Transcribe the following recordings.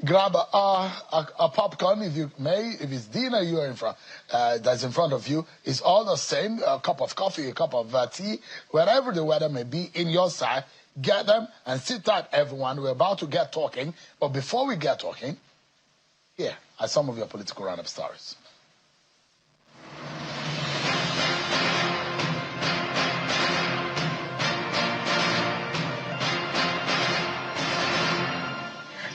grab a popcorn if you may. If it's dinner you are in front, that's in front of you, it's all the same. A cup of coffee, a cup of tea, wherever the weather may be in your side, get them and sit tight, everyone. We're about to get talking, but before we get talking, here are some of your political roundup stories.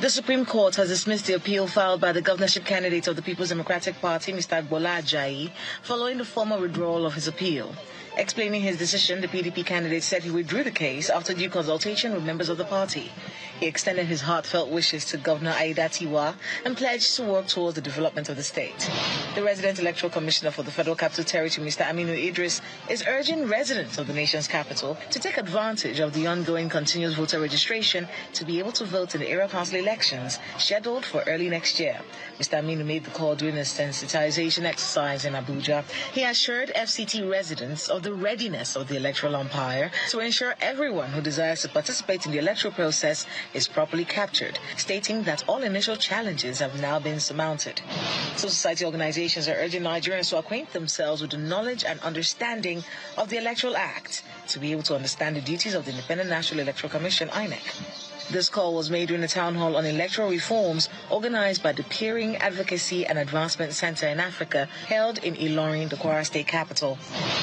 The Supreme Court has dismissed the appeal filed by the governorship candidate of the People's Democratic Party, Mr. Bola Ajayi, following the formal withdrawal of his appeal. Explaining his decision, the PDP candidate said he withdrew the case after due consultation with members of the party. He extended his heartfelt wishes to Governor Aida Tiwa and pledged to work towards the development of the state. The resident electoral commissioner for the Federal Capital Territory, Mr. Aminu Idris, is urging residents of the nation's capital to take advantage of the ongoing continuous voter registration to be able to vote in the area council elections scheduled for early next year. Mr. Aminu made the call during a sensitization exercise in Abuja. He assured FCT residents of the readiness of the electoral umpire to ensure everyone who desires to participate in the electoral process is properly captured, stating that all initial challenges have now been surmounted. Civil society organizations are urging Nigerians to acquaint themselves with the knowledge and understanding of the Electoral Act to be able to understand the duties of the Independent National Electoral Commission, INEC. This call was made during a town hall on electoral reforms organized by the Peering, Advocacy and Advancement Center in Africa, held in Ilorin, the Kwara State capital.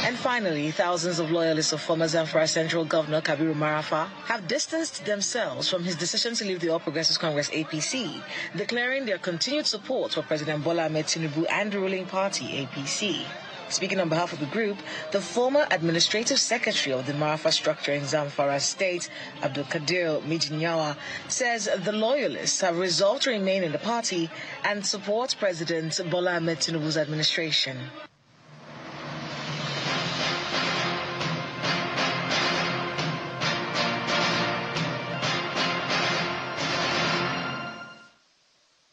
And finally, thousands of loyalists of former Zamfara Central Governor Kabiru Marafa have distanced themselves from his decision to leave the All Progressives Congress APC, declaring their continued support for President Bola Ahmed Tinubu and the ruling party APC. Speaking on behalf of the group, the former administrative secretary of the Marafa structure in Zamfara State, Abdul Kadir Mijinyawa, says the loyalists have resolved to remain in the party and support President Bola Ahmed Tinubu's administration.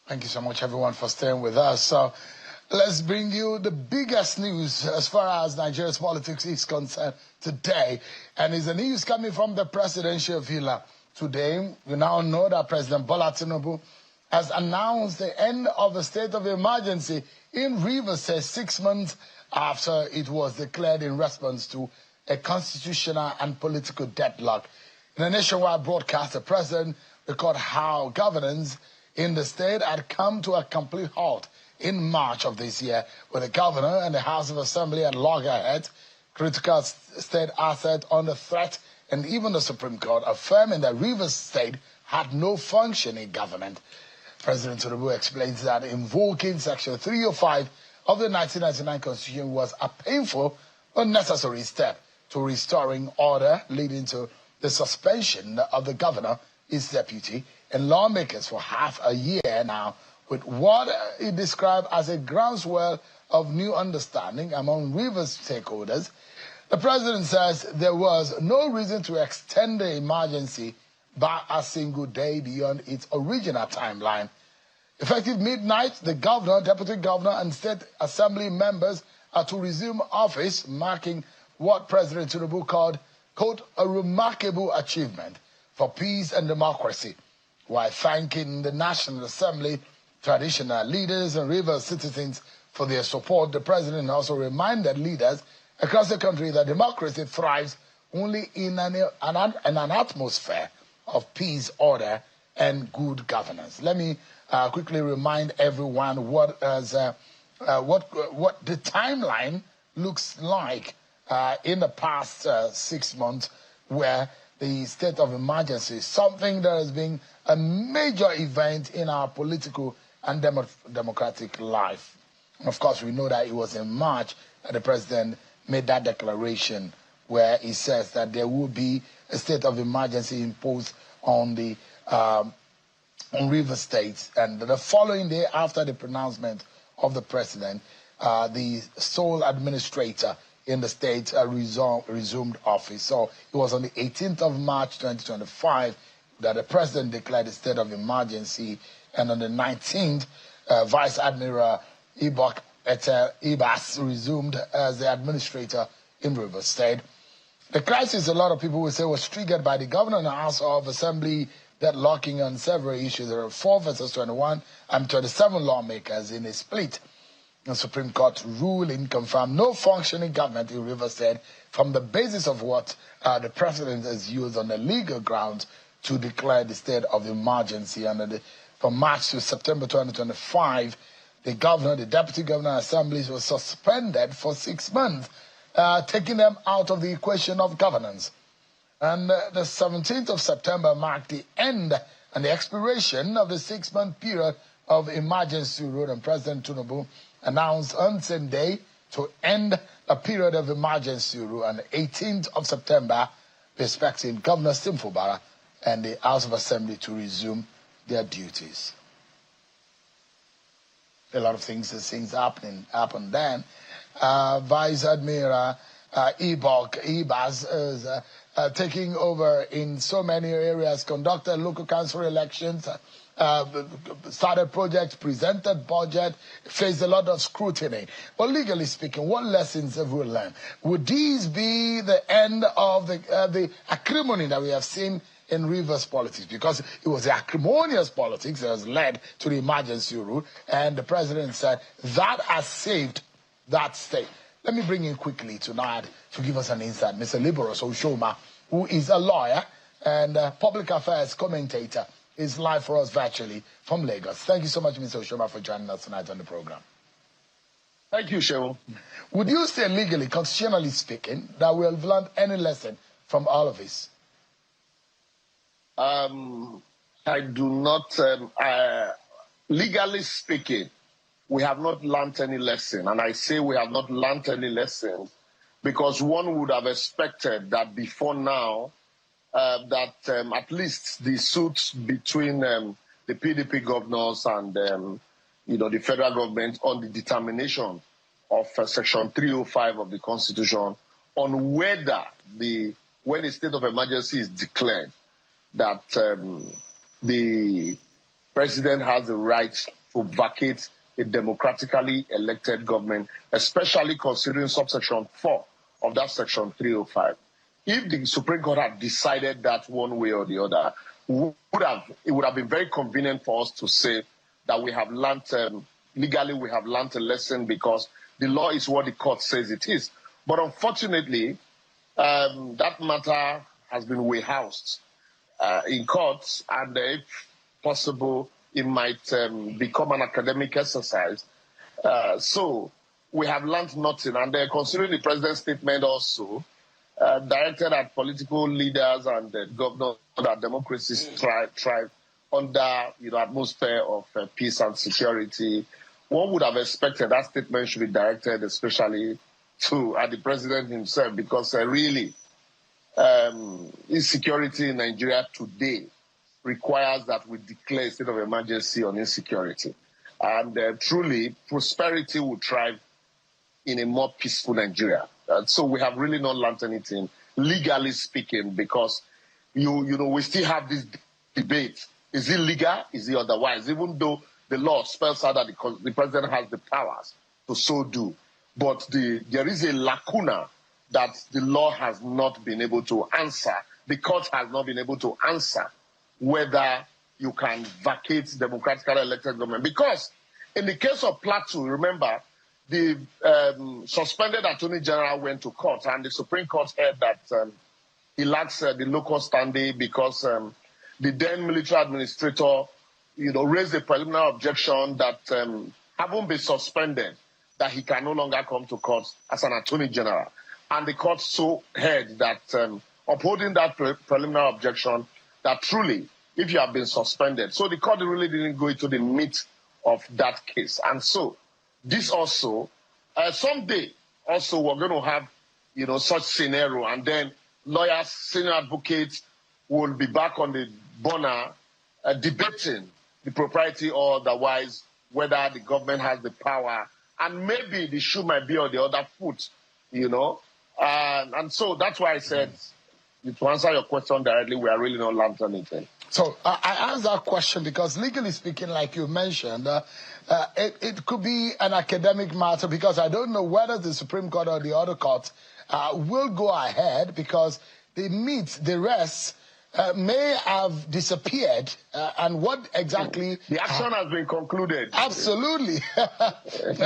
Thank you so much, everyone, for staying with us. So let's bring you the biggest news as far as Nigeria's politics is concerned today. And it's the news coming from the presidential villa. Today, we now know that President Bola Tinubu has announced the end of the state of emergency in Rivers State 6 months after it was declared in response to a constitutional and political deadlock. In a nationwide broadcast, the president recorded how governance in the state had come to a complete halt in March of this year, with the governor and the House of Assembly at loggerheads, critical state asset under threat, and even the Supreme Court affirming that Rivers State had no functioning government. President Tinubu explains that invoking Section 305 of the 1999 Constitution was a painful but necessary step to restoring order, leading to the suspension of the governor, his deputy, and lawmakers for half a year now, with what he described as a groundswell of new understanding among Rivers stakeholders. The president says there was no reason to extend the emergency by a single day beyond its original timeline. Effective midnight, the governor, deputy governor, and state assembly members are to resume office, marking what President Tinubu called, quote, a remarkable achievement for peace and democracy, while thanking the National Assembly, traditional leaders, and Rivers citizens for their support. The president also reminded leaders across the country that democracy thrives only in an atmosphere of peace, order, and good governance. Let me quickly remind everyone what the timeline looks like in the past 6 months, where the state of emergency is something that has been a major event in our political and democratic life. And of course, we know that it was in March that the president made that declaration where he says that there will be a state of emergency imposed on the on Rivers State. And the following day after the pronouncement of the president, the sole administrator in the state resumed office. So it was on the 18th of March 2025 that the president declared a state of emergency, and on the 19th, Vice Admiral Ibok Etel Ibas resumed as the administrator in Rivers State. The crisis, a lot of people will say, was triggered by the governor and House of Assembly deadlocking on several issues. There are 4 versus 21 and 27 lawmakers in a split. The Supreme Court ruling confirmed no functioning government in Rivers State from the basis of what the president has used on the legal grounds to declare the state of emergency. And from March to September 2025, the governor, the deputy governor assemblies were suspended for 6 months, taking them out of the equation of governance. And the 17th of September marked the end and the expiration of the 6-month period of emergency rule, and President Tinubu announced on the same day to end a period of emergency rule on the 18th of September, expecting Governor Simfobara and the House of Assembly to resume their duties. A lot of things happened then. Vice Admiral Ibas is taking over in so many areas, conducted local council elections, started projects, presented budget, faced a lot of scrutiny. But legally speaking, what lessons have we learned? Would these be the end of the acrimony that we have seen in Rivers politics? Because it was the acrimonious politics that has led to the emergency rule, and the president said that has saved that state. Let me bring in quickly tonight to give us an insight, Mr. Liberos Oshoma, who is a lawyer and a public affairs commentator, is live for us virtually from Lagos. Thank you so much, Mr. Oshoma, for joining us tonight on the program. Thank you, Shehu. Would you say legally, constitutionally speaking, that we have learned any lesson from all of this? I do not, legally speaking, we have not learned any lesson. And I say we have not learned any lesson because one would have expected that before now, that at least the suits between the PDP governors and the federal government on the determination of Section 305 of the Constitution on whether when a state of emergency is declared, that the president has the right to vacate a democratically elected government, especially considering subsection 4 of that Section 305. If the Supreme Court had decided that one way or the other, it would have been very convenient for us to say that we have learned, legally we have learned a lesson because the law is what the court says it is. But unfortunately, that matter has been warehoused in courts, and if possible, it might become an academic exercise. So we have learned nothing. And considering the president's statement also, directed at political leaders and governors that democracies thrive under atmosphere of peace and security, one would have expected that statement should be directed especially at the president himself, because really insecurity in Nigeria today requires that we declare a state of emergency on insecurity. And truly, prosperity will thrive in a more peaceful Nigeria. So we have really not learned anything, legally speaking, because we still have this debate. Is it legal? Is it otherwise? Even though the law spells out that the president has the powers to so do. But there is a lacuna that the law has not been able to answer. The court has not been able to answer whether you can vacate democratically elected government. Because in the case of Plateau, remember, the suspended Attorney General went to court, and the Supreme Court heard that he lacks the local standing because the then military administrator, raised a preliminary objection that having been suspended, that he can no longer come to court as an Attorney General. And the court so heard that upholding that preliminary objection, that truly, if you have been suspended. So the court really didn't go into the meat of that case. And so this also, someday also we're going to have, such scenario, and then lawyers, senior advocates will be back on the burner debating the propriety or otherwise, whether the government has the power, and maybe the shoe might be on the other foot, And so that's why I said, to answer your question directly, we are really not learned anything. So I asked that question because legally speaking, like you mentioned, it could be an academic matter, because I don't know whether the Supreme Court or the other courts will go ahead, because they meet the rest may have disappeared, and what exactly... The action has been concluded. Absolutely.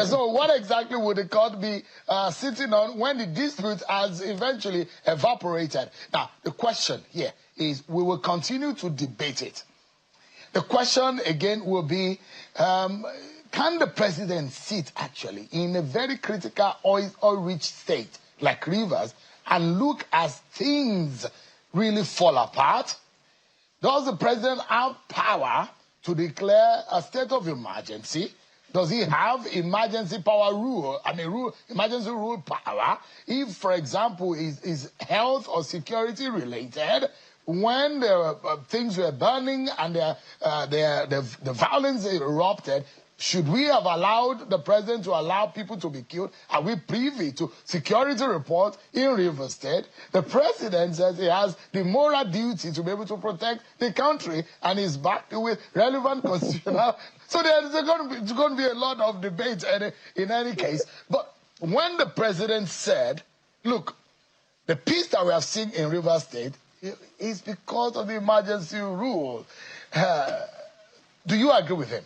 So what exactly would the court be sitting on when the dispute has eventually evaporated? Now, the question here is, we will continue to debate it. The question again will be, can the president sit actually in a very critical oil-rich state like Rivers and look as things really fall apart? Does the president have power to declare a state of emergency? Does he have emergency power rule? Emergency rule power, if, for example, is health or security related, when things were burning and the violence erupted, should we have allowed the president to allow people to be killed? Are we privy to security reports in Rivers State? The president says he has the moral duty to be able to protect the country and is backed with relevant constitutional. So there's going to be a lot of debate in any case. But when the president said, look, the peace that we have seen in Rivers State is because of the emergency rule. Do you agree with him?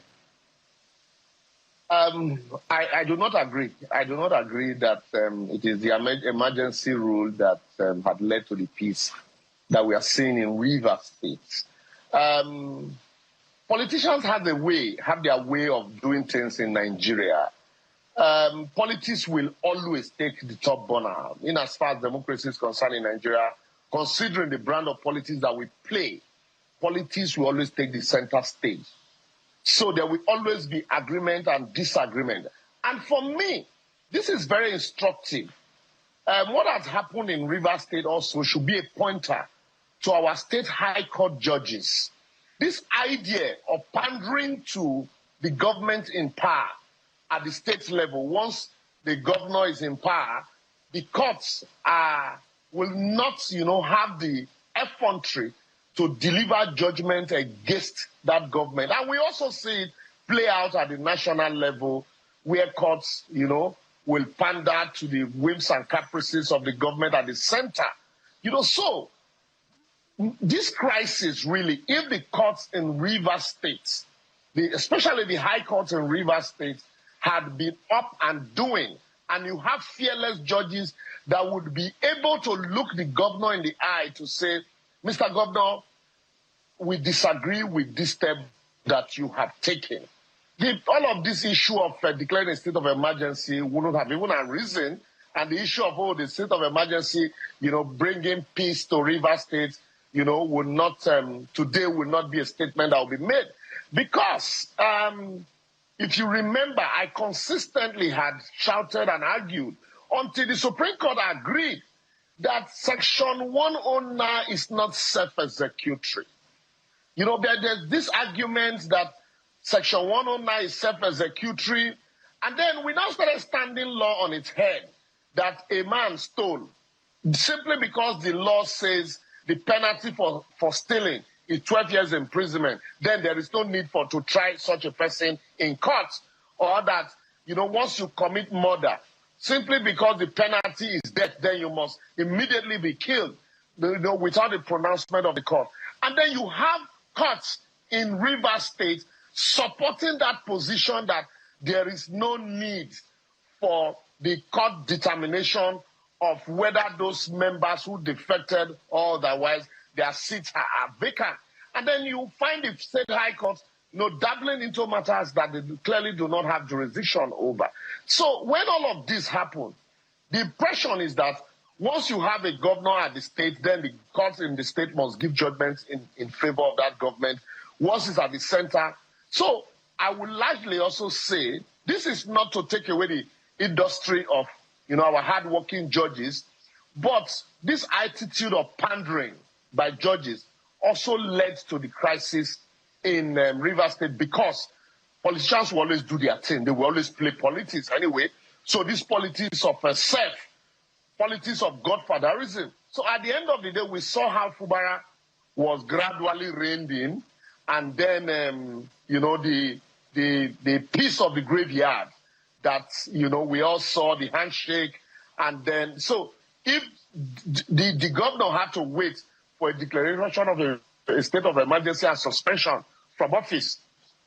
I do not agree. I do not agree that it is the emergency rule that had led to the peace that we are seeing in Rivers State. Politicians have their way of doing things in Nigeria. Politics will always take the top burner in as far as democracy is concerned in Nigeria. Considering the brand of politics that we play, politics will always take the center stage. So there will always be agreement and disagreement. And for me, this is very instructive. What has happened in Rivers State also should be a pointer to our state high court judges. This idea of pandering to the government in power at the state level, once the governor is in power, the courts will not, have the effrontery to deliver judgment against that government. And we also see it play out at the national level where courts, will pander to the whims and caprices of the government at the center. So this crisis really, if the courts in Rivers State, especially the high courts in Rivers State, had been up and doing, and you have fearless judges that would be able to look the governor in the eye to say, Mr. Governor, we disagree with this step that you have taken. All of this issue of declaring a state of emergency wouldn't have even arisen, and the issue of the state of emergency, bringing peace to Rivers State, would not today will not be a statement that will be made, because if you remember, I consistently had shouted and argued until the Supreme Court agreed that Section 109 is not self-executory. There's this argument that Section 109 is self-executory, and then we now started standing law on its head that a man stole simply because the law says the penalty for stealing is 12 years imprisonment. Then there is no need to try such a person in court, or that, once you commit murder, simply because the penalty is death, then you must immediately be killed, without the pronouncement of the court. And then you have courts in Rivers State supporting that position that there is no need for the court determination of whether those members who defected or otherwise, their seats are vacant. And then you find the state high courts dabbling into matters that they clearly do not have jurisdiction over. So when all of this happened, the impression is that once you have a governor at the state, then the courts in the state must give judgments in favor of that government. Once it's at the center. So I would largely also say this is not to take away the industry of our hardworking judges, but this attitude of pandering by judges also led to the crisis in Rivers State, because politicians will always do their thing. They will always play politics anyway. So this politics of self, politics of godfatherism. So at the end of the day, we saw how Fubara was gradually reined in, and then the piece of the graveyard that we all saw, the handshake, and then so if the governor had to wait for for a declaration of a state of emergency and suspension from office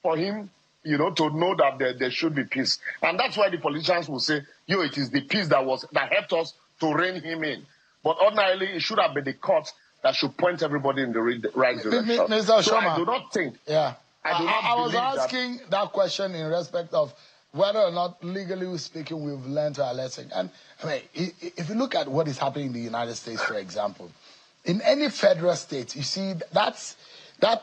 for him, to know that there should be peace. And that's why the politicians will say, it is the peace that helped us to rein him in. But ordinarily, it should have been the court that should point everybody in the right direction. Mr. So Shoma, I do not think. Yeah. I was asking that question in respect of whether or not, legally speaking, we've learned our lesson. And I mean, if you look at what is happening in the United States, for example, in any federal state, you see that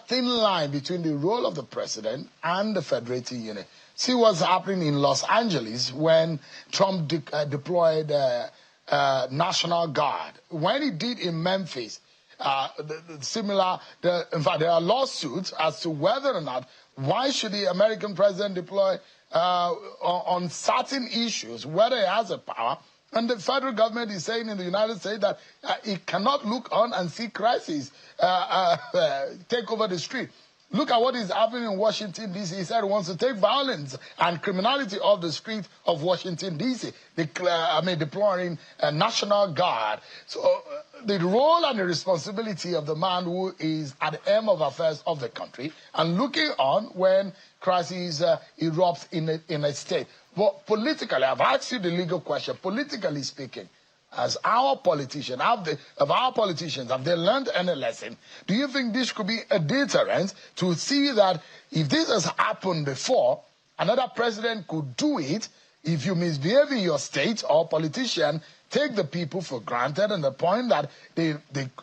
thin line between the role of the president and the federating unit. See what's happening in Los Angeles when Trump deployed National Guard. When he did in Memphis, in fact, there are lawsuits as to whether or not, why should the American president deploy on certain issues, whether he has a power. And the federal government is saying in the United States that it cannot look on and see crises take over the street. Look at what is happening in Washington, D.C. He said he wants to take violence and criminality off the streets of Washington, D.C., deploying a National Guard. So the role and the responsibility of the man who is at the helm of affairs of the country and looking on when crises erupt in a state. But politically, I've asked you the legal question, politically speaking, as our politicians, have they learned any lesson? Do you think this could be a deterrent to see that if this has happened before, another president could do it? If you misbehave in your state or politician, take the people for granted, and the point that they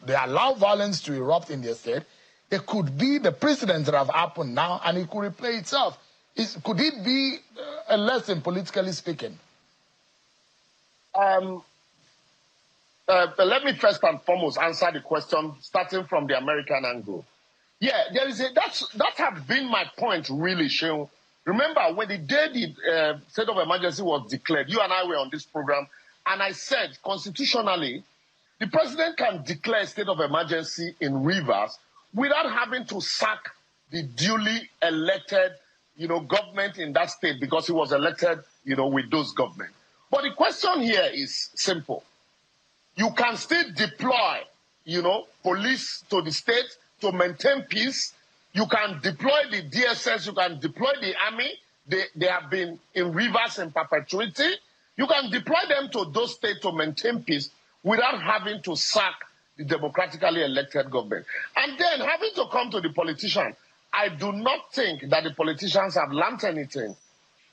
allow violence to erupt in their state, it could be the precedents that have happened now, and it could replay itself. Could it be a lesson, politically speaking? Let me first and foremost answer the question starting from the American angle. Yeah, that has been my point, really, Sheon. Remember, when the day the state of emergency was declared, you and I were on this program, and I said, constitutionally, the president can declare a state of emergency in Rivers without having to sack the duly elected, government in that state because he was elected, with those government. But the question here is simple. You can still deploy, police to the state to maintain peace. You can deploy the DSS. You can deploy the army. They have been in Rivers in perpetuity. You can deploy them to those states to maintain peace without having to sack the democratically elected government. And then having to come to the politician, I do not think that the politicians have learned anything.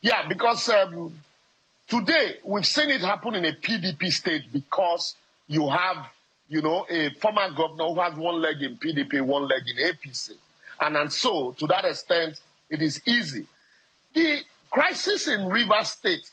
Yeah, because today we've seen it happen in a PDP state because you have, a former governor who has one leg in PDP, one leg in APC. And so, to that extent, it is easy. The crisis in Rivers State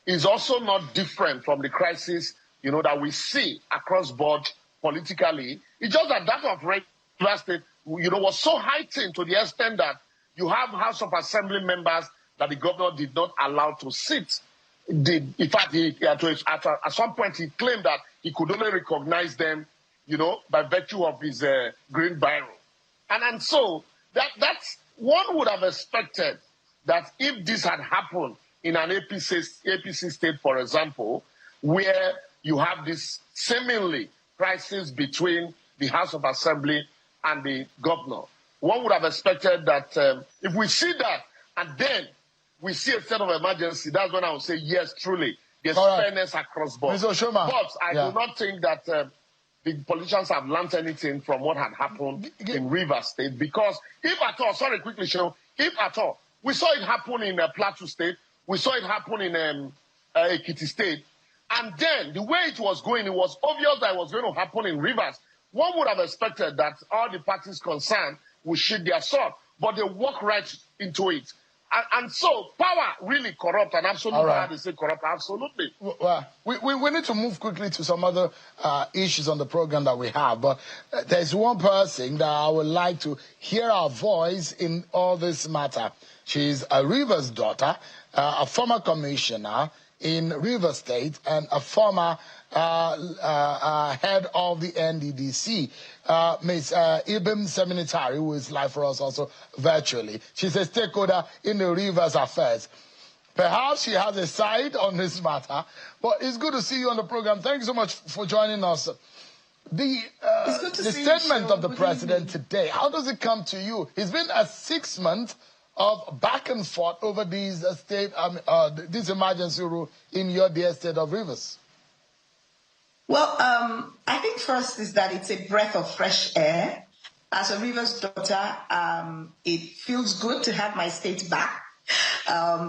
is also not different from the crisis, that we see across board politically. It's just that of Rivers State, was so heightened to the extent that you have House of Assembly members that the governor did not allow to sit. In fact, at some point, he claimed that he could only recognize them, by virtue of his green biro. And so that's one would have expected that if this had happened in an APC state, for example, where you have this seemingly crisis between the House of Assembly and the governor, one would have expected that if we see that and then we see a state of emergency, that's when I would say, yes, truly, there's fairness across board. But I do not think that the politicians have learned anything from what had happened in Rivers State, because if at all, sorry, quickly, Sheon, if at all, we saw it happen in Plateau State, we saw it happen in Ekiti State, and then the way it was going, it was obvious that it was going to happen in Rivers. One would have expected that all the parties concerned would shake their sword, but they walk right into it. And so power really corrupt, and absolute power they say corrupt, absolutely. Well, we need to move quickly to some other issues on the program that we have, but there's one person that I would like to hear our voice in all this matter. She's a Rivers daughter, a former commissioner in Rivers State, and a former head of the NDDC, Ms. Ibim Seminitari, who is live for us also virtually. She's a stakeholder in the Rivers affairs. Perhaps she has a side on this matter, but it's good to see you on the program. Thank you so much for joining us. The see you, statement of the Good president evening. today, how does it come to you? It's been a 6 month of back and forth over these this emergency rule in your dear state of Rivers. Well, I think first is that it's a breath of fresh air. As a Rivers daughter, it feels good to have my state back.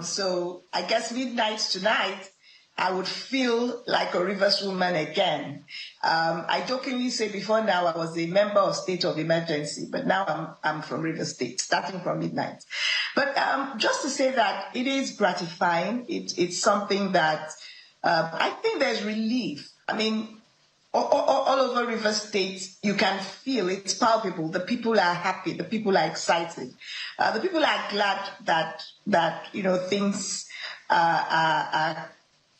So I guess midnight tonight, I would feel like a Rivers woman again. I jokingly say before now I was a member of state of emergency, but now I'm from Rivers State, starting from midnight. But just to say that it is gratifying. It's something that I think there's relief. I mean, all over Rivers State, you can feel it's palpable. The people are happy. The people are excited. The people are glad that things are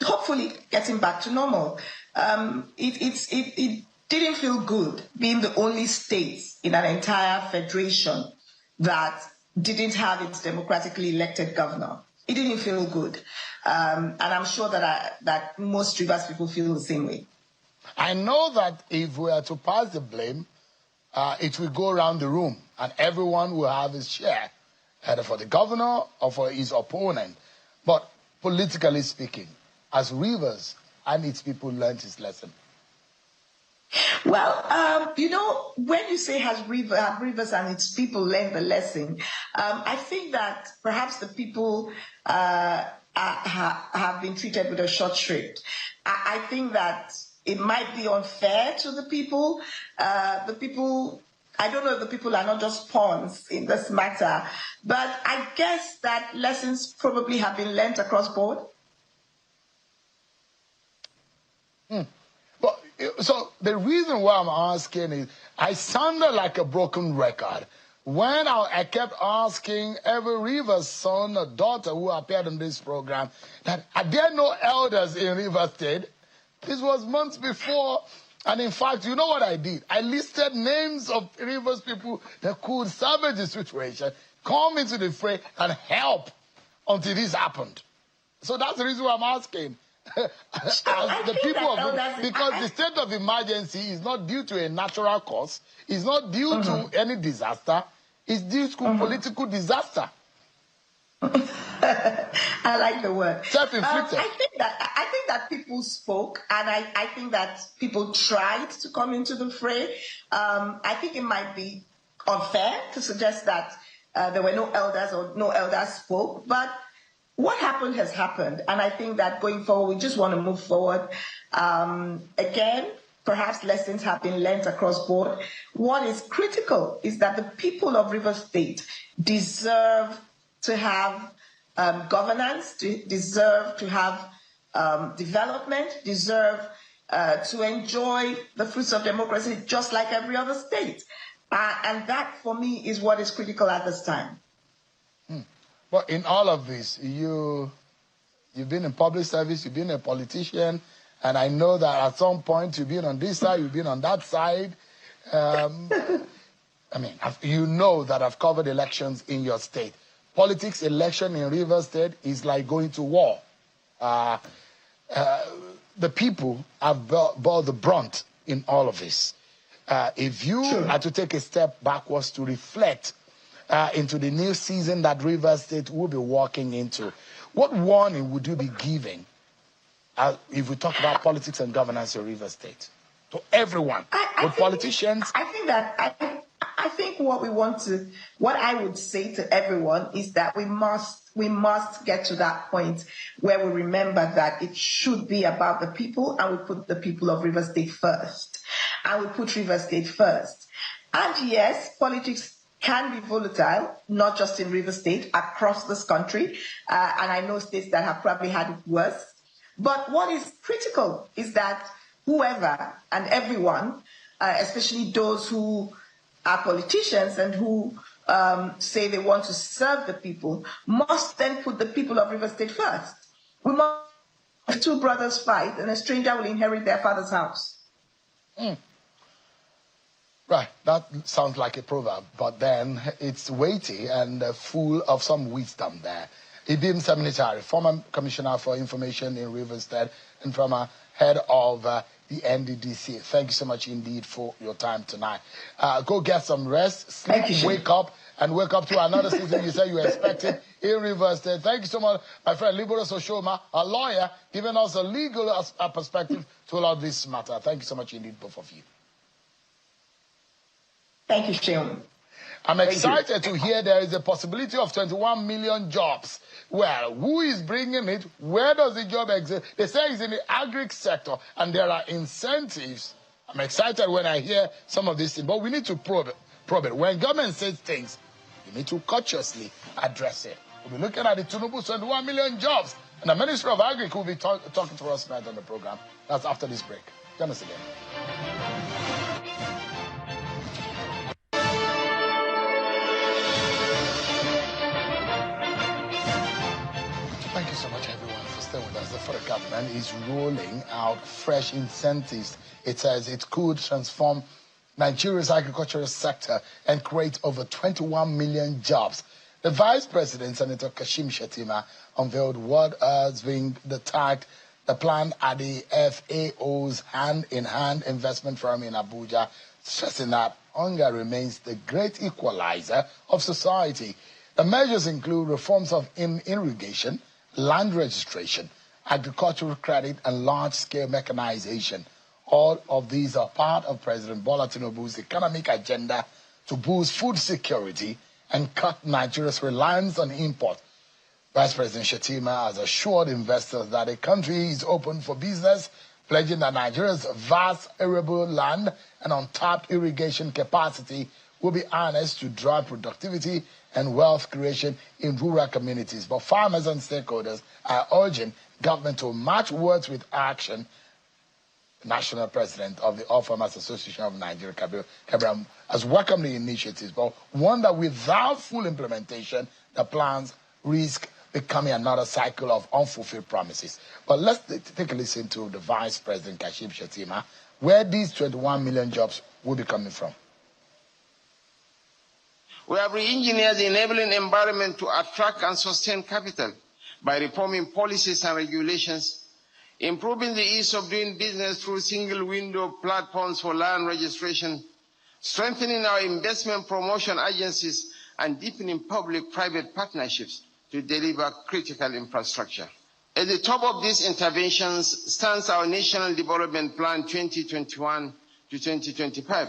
hopefully getting back to normal. It didn't feel good being the only state in an entire federation that didn't have its democratically elected governor. It didn't feel good, and I'm sure that most Rivers people feel the same way. I know that if we are to pass the blame, it will go around the room and everyone will have his share, either for the governor or for his opponent. But politically speaking, as Rivers and its people learned his lesson? Well, when you say have Rivers and its people learned the lesson, I think that perhaps the people have been treated with a short shrift. I think that it might be unfair to the people. I don't know if the people are not just pawns in this matter, but I guess that lessons probably have been learnt across board. But, so the reason why I'm asking is I sounded like a broken record when I kept asking every Rivers son or daughter who appeared in this program that are there no elders in Rivers State? This was months before, and in fact, you know what I did? I listed names of Rivers people that could salvage the situation, come into the fray, and help until this happened. So that's the reason why I'm asking. The people of because the state of emergency is not due to a natural cause, it's not due to any disaster, it's due to political disaster. I like the word. Self-inflicted. I think that people spoke, and I think that people tried to come into the fray. I think it might be unfair to suggest that there were no elders or no elders spoke, but what happened has happened, and I think that going forward, we just want to move forward. Again, perhaps lessons have been learned across board. What is critical is that the people of Rivers State deserve to have governance, deserve to have development, deserve to enjoy the fruits of democracy just like every other state. And that, for me, is what is critical at this time. Well, in all of this, you've been in public service, you've been a politician, and I know that at some point you've been on this side, you've been on that side. I mean, you know that I've covered elections in your state. Politics election in Rivers State is like going to war. The people have bore the brunt in all of this. If you are to take a step backwards to reflect into the new season that Rivers State will be walking into, what warning would you be giving if we talk about politics and governance in Rivers State? To everyone, politicians? I think what I would say to everyone is that we must get to that point where we remember that it should be about the people, and we put the people of Rivers State first. And we put Rivers State first. And yes, politics can be volatile, not just in Rivers State, across this country. And I know states that have probably had it worse. But what is critical is that whoever and everyone, especially those who are politicians and who say they want to serve the people, must then put the people of Rivers State first. We must, if two brothers fight, and a stranger will inherit their father's house. Right, that sounds like a proverb, but then it's weighty and full of some wisdom there. Ibim Seminitari, former Commissioner for Information in Rivers State and former head of the NDDC. Thank you so much indeed for your time tonight. Go get some rest, sleep, wake up to another season you said you were expecting in Rivers State. Thank you so much, my friend Libero Soshoma, a lawyer, giving us a legal perspective to all of this matter. Thank you so much indeed, both of you. Thank you, Sean. I'm excited to hear there is a possibility of 21 million jobs. Well, who is bringing it? Where does the job exist? They say it's in the Agric sector, and there are incentives. I'm excited when I hear some of these things, but we need to probe it. When government says things, you need to cautiously address it. We'll be looking at the Tinubu's 21 million jobs, and the Minister of Agric will be talking to us tonight on the program. That's after this break. Join us again. Thank you so much, everyone, for staying with us. The federal government is rolling out fresh incentives. It says it could transform Nigeria's agricultural sector and create over 21 million jobs. The Vice President, Senator Kashim Shettima, unveiled what has been the plan at the FAO's hand-in-hand investment forum in Abuja, stressing that hunger remains the great equalizer of society. The measures include reforms of irrigation, land registration, agricultural credit, and large-scale mechanization. All of these are part of President Bola Tinubu's economic agenda to boost food security and cut Nigeria's reliance on import. Vice President Shettima has assured investors that the country is open for business, pledging that Nigeria's vast arable land and untapped irrigation capacity will be harnessed to drive productivity and wealth creation in rural communities. But farmers and stakeholders are urging government to match words with action. The National President of the All Farmers Association of Nigeria, Kabir, has welcomed the initiatives, but warned that without full implementation, the plans risk becoming another cycle of unfulfilled promises. But let's take a listen to the Vice President, Kashim Shettima, where these 21 million jobs will be coming from. We have re-engineered the enabling environment to attract and sustain capital by reforming policies and regulations, improving the ease of doing business through single-window platforms for land registration, strengthening our investment promotion agencies, and deepening public-private partnerships to deliver critical infrastructure. At the top of these interventions stands our National Development Plan 2021 to 2025,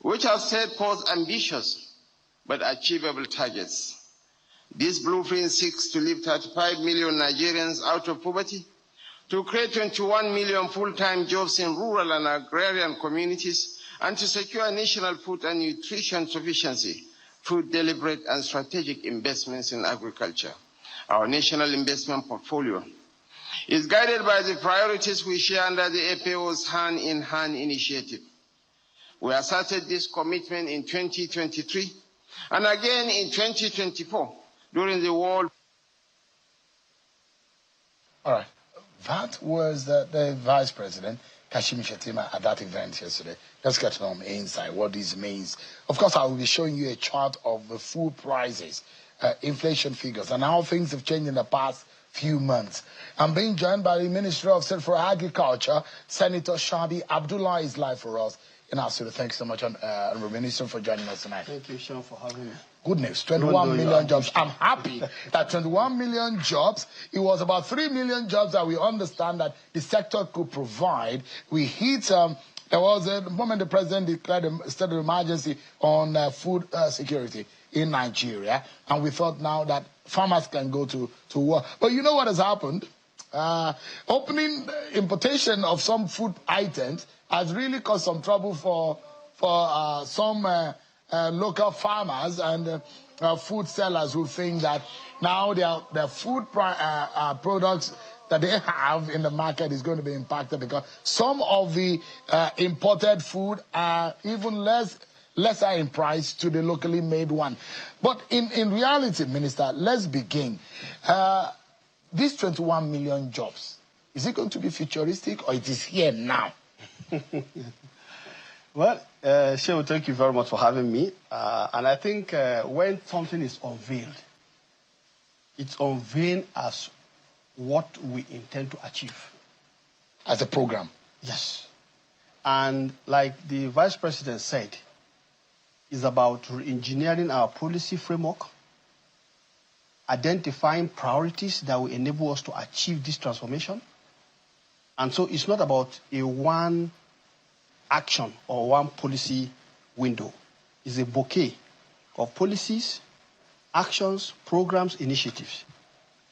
which has set forth ambitious but achievable targets. This blueprint seeks to lift 35 million Nigerians out of poverty, to create 21 million full-time jobs in rural and agrarian communities, and to secure national food and nutrition sufficiency through deliberate and strategic investments in agriculture. Our national investment portfolio is guided by the priorities we share under the FAO's hand-in-hand initiative. We asserted this commitment in 2023 and again in 2024 during the World. All right. That was the Vice President, Kashim Shettima, at that event yesterday. Let's get to know inside what this means. Of course, I will be showing you a chart of the food prices, inflation figures, and how things have changed in the past few months. I'm being joined by the Minister of State for Agriculture, Senator Shadi Abdullah, is live for us in our studio. Thank you so much, Honorable Minister, for joining us tonight. Thank you, Sean, for having me. Good news, 21 million jobs. I'm happy that 21 million jobs, it was about 3 million jobs that we understand that the sector could provide. We hit, there was a moment the president declared a state of emergency on food security in Nigeria, and we thought now that farmers can go to work. But you know what has happened? Opening importation of some food items has really caused some trouble for some local farmers and food sellers who think that now their food products that they have in the market is going to be impacted because some of the imported food are even lesser in price to the locally made one. But in reality, Minister, let's begin. These 21 million jobs, is it going to be futuristic or it is here now? Well, Shehu, thank you very much for having me. And I think when something is unveiled, it's unveiled as what we intend to achieve. As a program? Yes. And like the Vice President said, it's about re-engineering our policy framework, identifying priorities that will enable us to achieve this transformation. And so it's not about a one action or one policy window. It's a bouquet of policies, actions, programs, initiatives.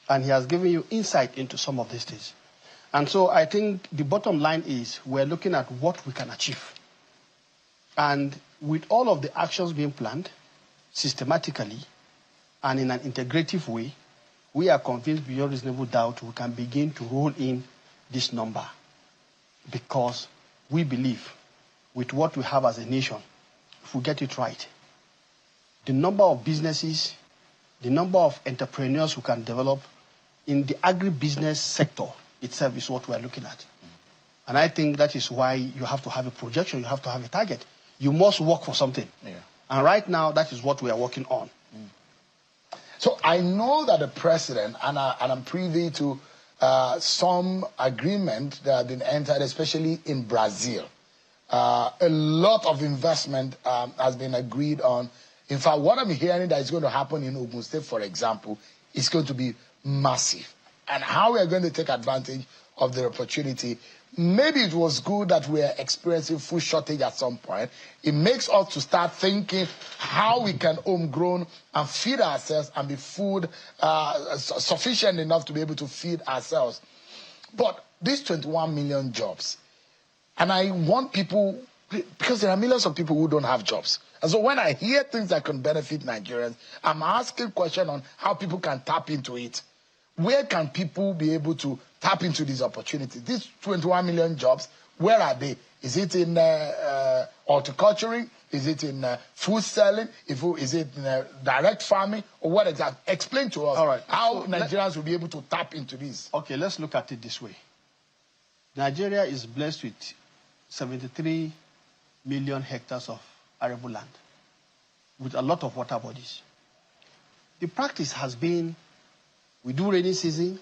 And he has given you insight into some of these things. And so I think the bottom line is we're looking at what we can achieve. And with all of the actions being planned systematically and in an integrative way, we are convinced beyond reasonable doubt we can begin to roll in this number, because we believe with what we have as a nation, if we get it right, the number of businesses, the number of entrepreneurs who can develop in the agribusiness sector itself is what we are looking at. And I think that is why you have to have a projection, you have to have a target. You must work for something. Yeah. And right now, that is what we are working on. So I know that the president, and I'm privy to some agreement that have been entered, especially in Brazil. A lot of investment has been agreed on. In fact, what I'm hearing that is going to happen in Ogun State, for example, is going to be massive. And how we are going to take advantage of the opportunity. Maybe it was good that we are experiencing food shortage at some point. It makes us to start thinking how we can homegrown and feed ourselves and be food sufficient enough to be able to feed ourselves. But these 21 million jobs, and I want people, because there are millions of people who don't have jobs. And so when I hear things that can benefit Nigerians, I'm asking questions on how people can tap into it. Where can people be able to tap into these opportunities? These 21 million jobs, where are they? Is it in horticulturing? Is it in food selling? Is it in direct farming? Or what exactly? Explain to us how Nigerians will be able to tap into this. Okay, let's look at it this way. Nigeria is blessed with 73 million hectares of arable land with a lot of water bodies. The practice has been, we do rainy season,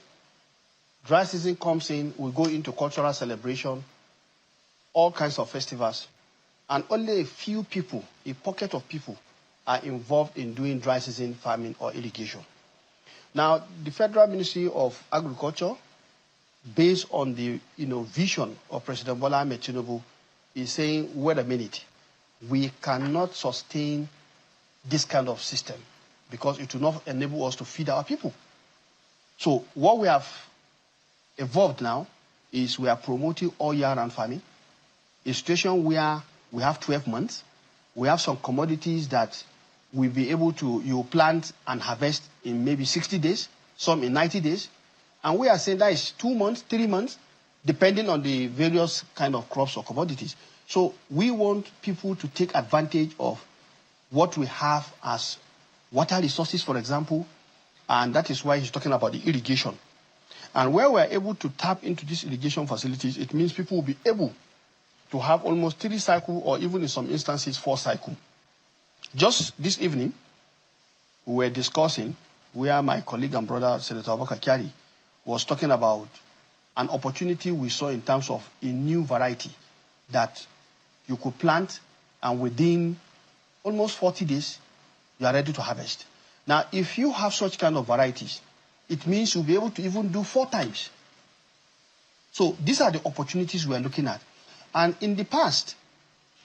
dry season comes in, we go into cultural celebration, all kinds of festivals, and only a few people, a pocket of people, are involved in doing dry season farming or irrigation. Now, the Federal Ministry of Agriculture, based on the vision of President Bola Ahmed Tinubu, is saying, wait a minute, we cannot sustain this kind of system because it will not enable us to feed our people. So what we have evolved now is we are promoting all year-round farming, a situation where we have 12 months. We have some commodities that we'll be able to plant and harvest in maybe 60 days, some in 90 days. And we are saying that is 2 months, 3 months, depending on the various kind of crops or commodities. So we want people to take advantage of what we have as water resources, for example, and that is why he's talking about the irrigation. And where we're able to tap into these irrigation facilities, it means people will be able to have almost 3 cycles or even in some instances 4 cycles. Just this evening, we were discussing where my colleague and brother, Senator Abubakar Kyari, was talking about an opportunity we saw in terms of a new variety that you could plant and within almost 40 days, you are ready to harvest. Now, if you have such kind of varieties, it means you'll be able to even do 4 times. So these are the opportunities we are looking at. And in the past,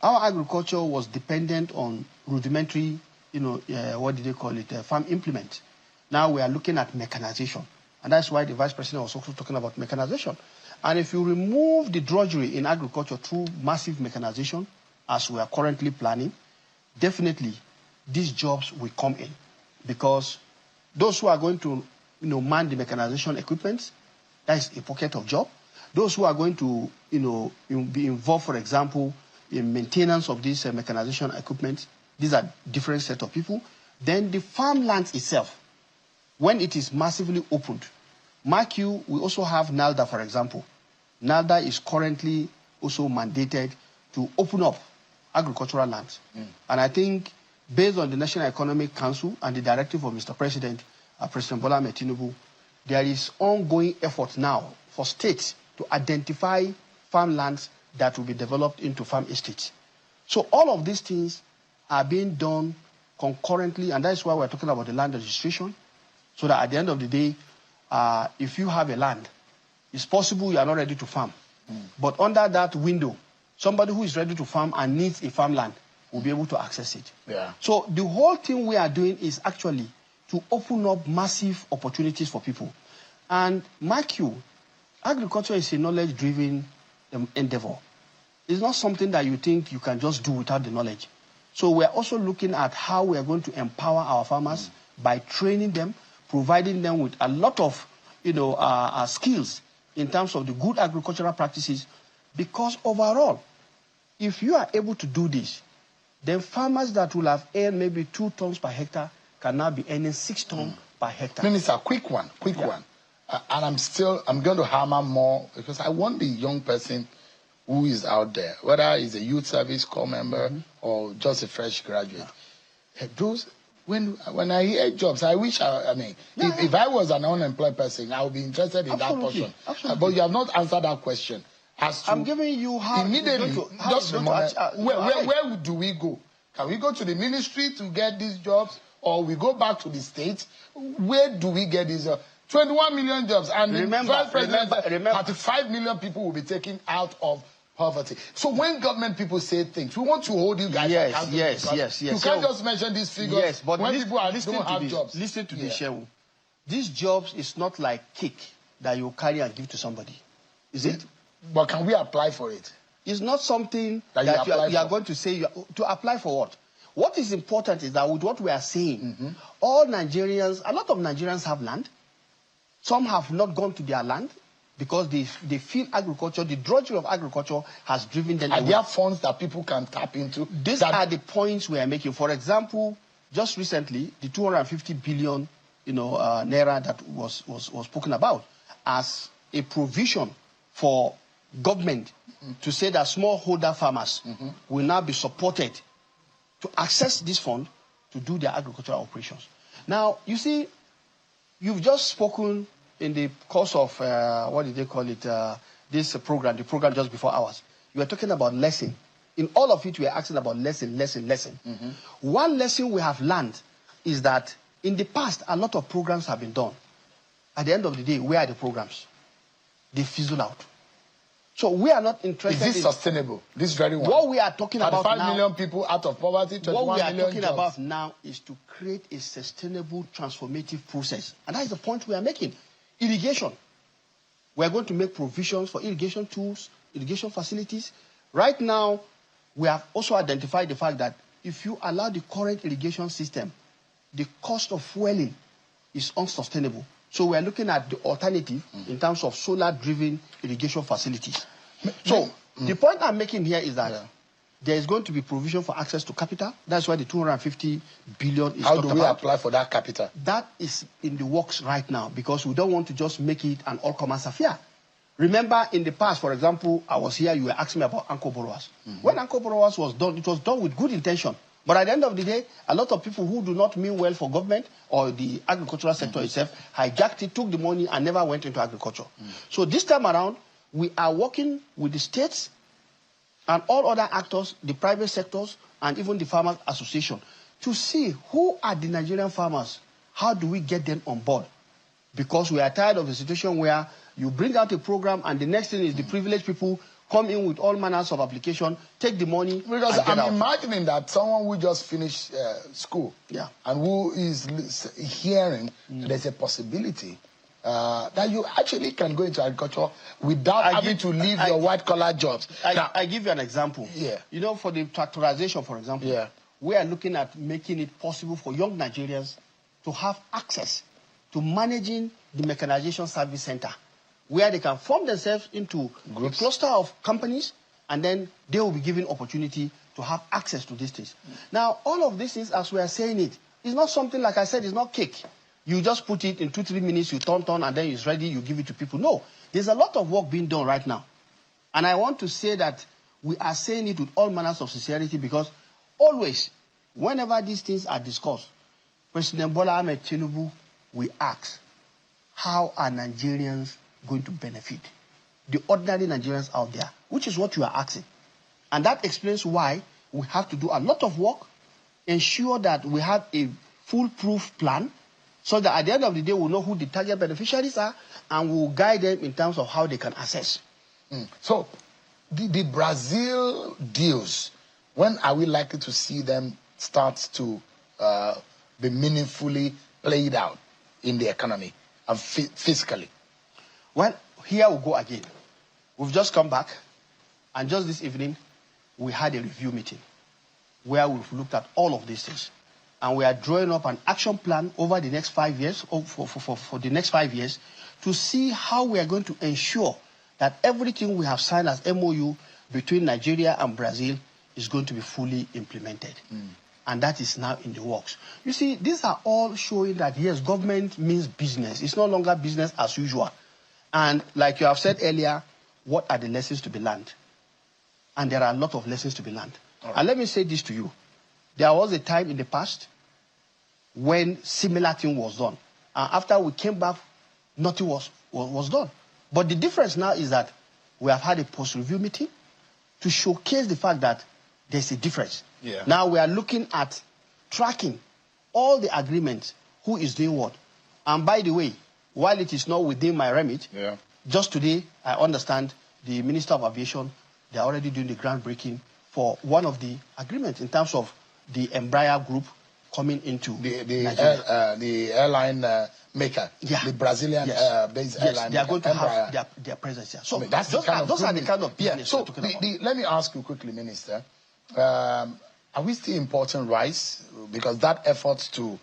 our agriculture was dependent on rudimentary, what did they call it, farm implements. Now we are looking at mechanization. And that's why the Vice President was also talking about mechanization. And if you remove the drudgery in agriculture through massive mechanization, as we are currently planning, definitely these jobs will come in. Because those who are going to man the mechanization equipment, that is a pocket of job. Those who are going to be involved, for example, in maintenance of this mechanization equipment, these are different set of people. Then the farmland itself, when it is massively opened, mark you, we also have NALDA, for example. NALDA is currently also mandated to open up agricultural lands. And I think based on the National Economic Council and the directive of Mr. President, President Bola Ahmed Tinubu, there is ongoing effort now for states to identify farmlands that will be developed into farm estates. So all of these things are being done concurrently, and that's why we're talking about the land registration, so that at the end of the day, if you have a land, it's possible you are not ready to farm. But under that window, somebody who is ready to farm and needs a farmland will be able to access it. Yeah. So the whole thing we are doing is actually to open up massive opportunities for people. And mark you, agriculture is a knowledge-driven endeavor. It's not something that you think you can just do without the knowledge. So we're also looking at how we are going to empower our farmers by training them, providing them with a lot of skills in terms of the good agricultural practices, because overall, if you are able to do this, then farmers that will have earned maybe 2 tons per hectare can now be earning 6 tons per hectare. Minister, quick one. And I'm going to hammer more, because I want the young person who is out there, whether he's a youth service corps member or just a fresh graduate. Those, when I hear jobs, I wish if I was an unemployed person, I would be interested in that portion. Absolutely. But you have not answered that question. I'm giving you how immediately. Where do we go? Can we go to the ministry to get these jobs, or we go back to the states? Where do we get these 21 million jobs, and remember, 35 million people will be taken out of poverty. So when government people say things, we want to hold you guys accountable. Yes. You can't just mention these figures. Yes, but when people don't have jobs. Listen to this, Shehu. These jobs is not like cake that you carry and give to somebody. Is it? But can we apply for it? It's not something that you are going to say to apply for what? What is important is that with what we are saying, all Nigerians, a lot of Nigerians have land. Some have not gone to their land because they feel agriculture, the drudgery of agriculture has driven them away. Are there funds that people can tap into? These are the points we are making. For example, just recently, the 250 billion naira that was spoken about as a provision for government to say that smallholder farmers will now be supported to access this fund to do their agricultural operations. Now, you see, you've just spoken in the course of, what did they call it, the program just before ours. You were talking about lesson. In all of it, we are asking about lesson. One lesson we have learned is that in the past, a lot of programs have been done. At the end of the day, where are the programs? They fizzle out. So we are not interested in... Is this sustainable? This very one? What we are talking about now... 5 million people out of poverty, 21 million What we are million talking jobs. about now is to create a sustainable, transformative process. And that is the point we are making. Irrigation. We are going to make provisions for irrigation tools, irrigation facilities. Right now, we have also identified the fact that if you allow the current irrigation system, the cost of fueling is unsustainable. So we are looking at the alternative in terms of solar-driven irrigation facilities. So the point I'm making here is that there is going to be provision for access to capital. That's why the 250 billion is How do we apply for that capital? That is in the works right now because we don't want to just make it an all-commerce affair. Remember in the past, for example, I was here, you were asking me about anchor borrowers. When anchor borrowers was done, it was done with good intention. But at the end of the day, a lot of people who do not mean well for government or the agricultural sector itself hijacked it, took the money, and never went into agriculture. So this time around, we are working with the states and all other actors, the private sectors, and even the Farmers Association, to see who are the Nigerian farmers. How do we get them on board? Because we are tired of a situation where you bring out a program and the next thing is the privileged people come in with all manners of application, take the money, because and get out. I'm imagining that someone who just finished school and who is hearing there's a possibility that you actually can go into agriculture without having to leave your white-collar jobs. I give you an example. Yeah. You know, for the tractorization, for example, we are looking at making it possible for young Nigerians to have access to managing the mechanization service center, where they can form themselves into groups, a cluster of companies, and then they will be given opportunity to have access to these things. Now, all of these things, as we are saying it, is not something, like I said, it's not cake. You just put it in 2-3 minutes, you turn, and then it's ready, you give it to people. No, there's a lot of work being done right now. And I want to say that we are saying it with all manners of sincerity because always, whenever these things are discussed, President Bola Ahmed Tinubu, we ask, how are Nigerians going to benefit? the ordinary Nigerians out there, which is what you are asking. And that explains why we have to do a lot of work, ensure that we have a foolproof plan, so that at the end of the day, we'll know who the target beneficiaries are, and we'll guide them in terms of how they can assess. So, the Brazil deals, when are we likely to see them start to be meaningfully played out in the economy and fiscally? Well, here we go again. We've just come back, and just this evening, we had a review meeting where we've looked at all of these things. And we are drawing up an action plan over the next 5 years, or for the next 5 years, to see how we are going to ensure that everything we have signed as MOU between Nigeria and Brazil is going to be fully implemented. And that is now in the works. You see, these are all showing that, yes, government means business. It's no longer business as usual. And like you have said earlier, what are the lessons to be learned? And there are a lot of lessons to be learned. Right. And let me say this to you. There was a time in the past when similar thing was done. And after we came back, nothing was done. But the difference now is that we have had a post-review meeting to showcase the fact that there's a difference. Yeah. Now we are looking at tracking all the agreements, who is doing what. And by the way, while it is not within my remit, just today, I understand the Minister of Aviation, they are already doing the groundbreaking for one of the agreements in terms of the Embraer group coming into the airline maker, the Brazilian based airline. They are going to have their presence here. So that's those are the kind of business So we're talking about. let me ask you quickly, Minister. Are we still importing rice? Because that effort to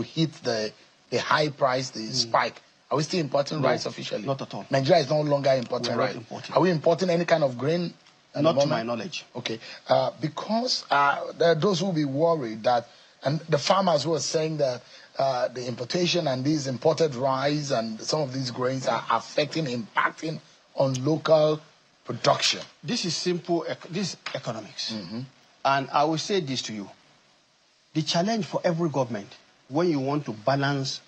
hit the high price, the spike, are we still importing rice officially? Not at all. Nigeria is no longer importing rice. Are we importing any kind of grain? Not to my knowledge. Okay. Because there are those who will be worried that, and the farmers who are saying that the importation and these imported rice and some of these grains are impacting on local production. This is simple, this is economics. And I will say this to you. The challenge for every government, when you want to balance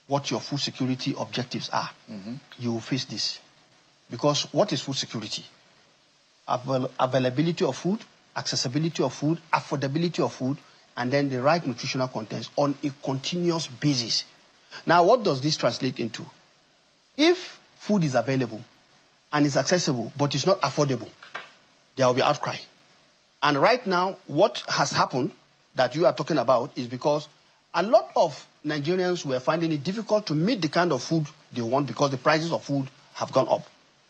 what your food security objectives are, you will face this. Because what is food security? Availability of food, accessibility of food, affordability of food, and then the right nutritional contents on a continuous basis. Now, what does this translate into? If food is available and is accessible, but it's not affordable, there will be outcry. And right now, what has happened that you are talking about is because a lot of Nigerians were finding it difficult to meet the kind of food they want because the prices of food have gone up.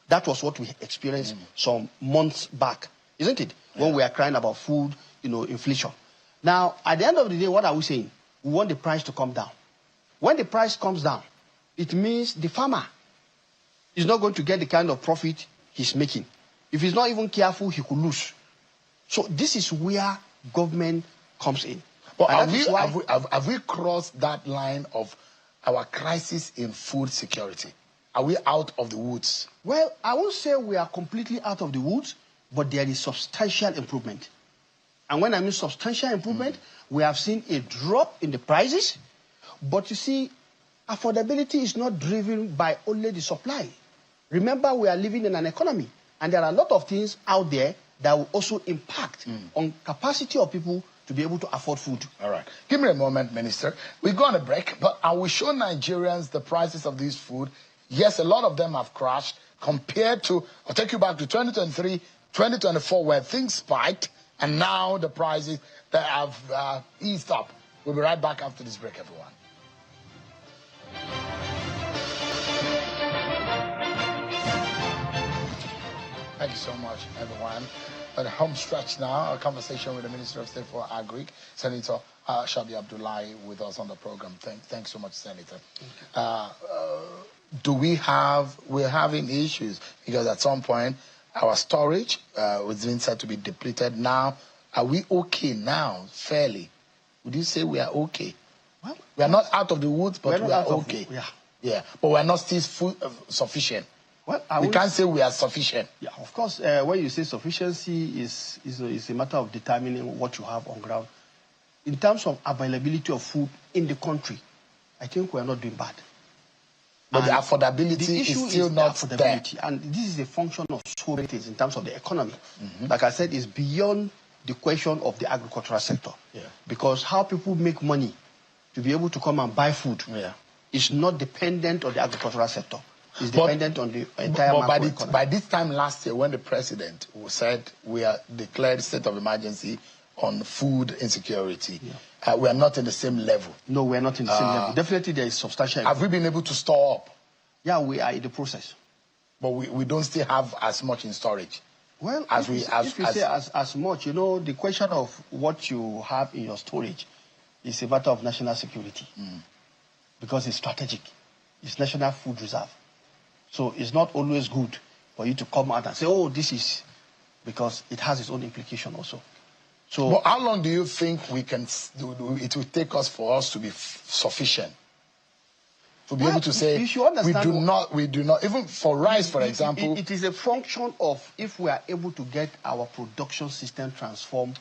That was what we experienced some months back, isn't it? When we are crying about food, inflation. Now, at the end of the day, what are we saying? We want the price to come down. When the price comes down, it means the farmer is not going to get the kind of profit he's making. If he's not even careful, he could lose. So this is where government comes in. But have we crossed that line of our crisis in food security? Are we out of the woods? Well, I won't say we are completely out of the woods, but there is substantial improvement. And when I mean substantial improvement, we have seen a drop in the prices. But you see, affordability is not driven by only the supply. Remember, we are living in an economy, and there are a lot of things out there that will also impact on capacity of people to be able to afford food. All right. Give me a moment, Minister. We go on a break, but I will show Nigerians the prices of this food. Yes, a lot of them have crashed compared to, I'll take you back to 2023, 2024, where things spiked, and now the prices that have eased up. We'll be right back after this break, everyone. Thank you so much, everyone. At the home stretch now, a conversation with the Minister of State for Agric, Senator Shabi Abdullahi, with us on the program. Thanks so much, Senator. We're having issues because at some point our storage was being said to be depleted. Now, are we okay now, fairly? Would you say we are okay? Well, we are not out of the woods, but we are okay. Yeah, but we are not still sufficient. Well, we can't say we are sufficient. Yeah, of course, when you say sufficiency is a matter of determining what you have on ground. In terms of availability of food in the country, I think we are not doing bad. But the affordability is still not there. And this is a function of so many things in terms of the economy. Like I said, it's beyond the question of the agricultural sector. Because how people make money to be able to come and buy food is not dependent on the agricultural sector. It's dependent on the entire macroeconomy. By this time last year, when the president said we are declared state of emergency on food insecurity, we are not in the same level. No, we are not in the same level. Definitely there is substantial. Have we been able to store up? Yeah, we are in the process. But we don't still have as much in storage. Well, if you say as much, you know, the question of what you have in your storage is a matter of national security. Because it's strategic. It's national food reserve. So it's not always good for you to come out and say, oh, this is, because it has its own implication also. So, but how long do you think it will take us for us to be sufficient? To be able to say, we do not, even for rice, for example. It is a function of if we are able to get our production system transformed,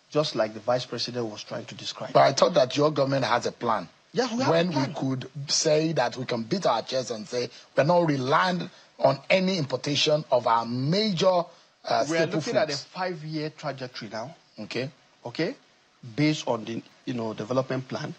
just like the Vice President was trying to describe. But I thought that your government has a plan. Yes, we have when a plan. We could say that we can beat our chest and say we're not reliant on any importation of our major we are looking foods. at a 5-year trajectory now. Okay. Based on the development plan,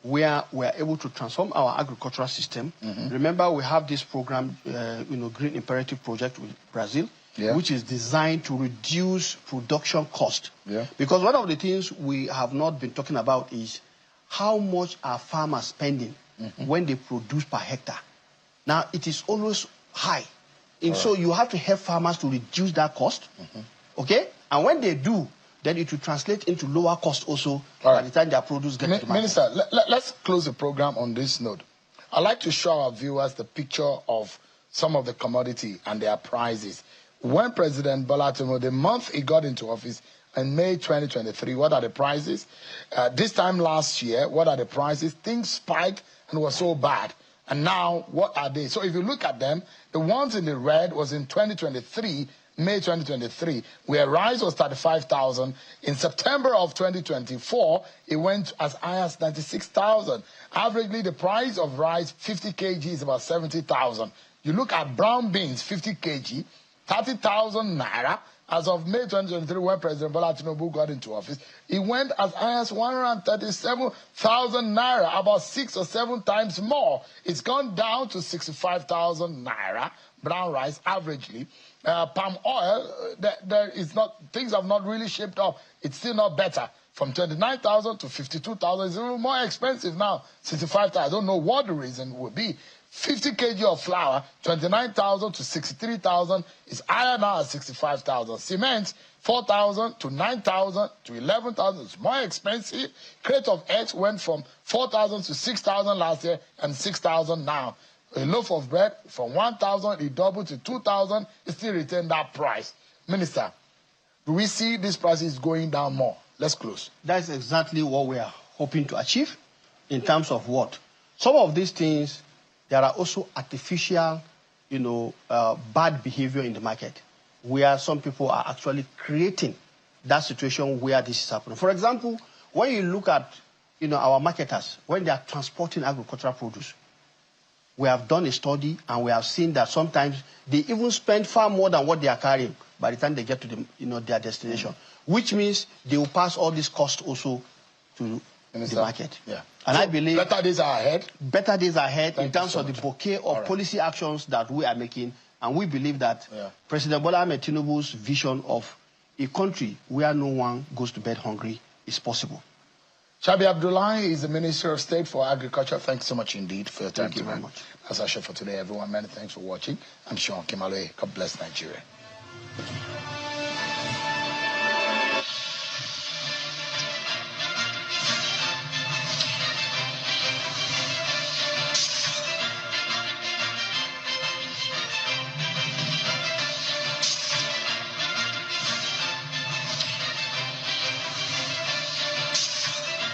where we are able to transform our agricultural system. Remember, we have this program, Green Imperative Project with Brazil, which is designed to reduce production cost. Because one of the things we have not been talking about is how much are farmers spending when they produce per hectare. Now, it is always high. And so you have to help farmers to reduce that cost. Okay? And when they do, then it will translate into lower cost also by the time their produce gets to the market. Minister, let's close the program on this note. I'd like to show our viewers the picture of some of the commodity and their prices. When President Bola Tinubu, the month he got into office, in May 2023, what are the prices? This time last year, what are the prices? Things spiked and were so bad. And now, what are they? So if you look at them, the ones in the red was in 2023, May 2023, where rice was 35,000. In September of 2024, it went as high as 96,000. Averagely, the price of rice, 50 kg, is about 70,000. You look at brown beans, 50 kg, 30,000 naira. As of May 2023, when President Bola Tinubu got into office, it went as high as 137,000 naira, about 6 or 7 times more. It's gone down to 65,000 naira, brown rice, averagely. Palm oil, things have not really shaped up. It's still not better. From 29,000 to 52,000, it's even more expensive now, 65,000. I don't know what the reason would be. 50 kg of flour, 29,000 to 63,000, is higher now at 65,000. Cement, 4,000 to 9,000 to 11,000, it's more expensive. Crate of eggs went from 4,000 to 6,000 last year and 6,000 now. A loaf of bread from 1,000, it doubled to 2,000, it still retained that price. Minister, do we see these prices going down more? Let's close. That's exactly what we are hoping to achieve in terms of what? Some of these things, there are also artificial, bad behavior in the market, where some people are actually creating that situation where this is happening. For example, when you look at, our marketers, when they are transporting agricultural produce, we have done a study and we have seen that sometimes they even spend far more than what they are carrying by the time they get to their destination, which means they will pass all these costs also to the market. And so I believe better days are ahead. Better days are ahead in terms of the bouquet of policy actions that we are making. And we believe that President Bola Ahmed Tinubu's vision of a country where no one goes to bed hungry is possible. Shabi Abdullahi is the Minister of State for Agriculture. Thanks so much indeed for your time. Thank you very much. That's our show for today, everyone. Many thanks for watching. I'm Sean Kimale. God bless Nigeria.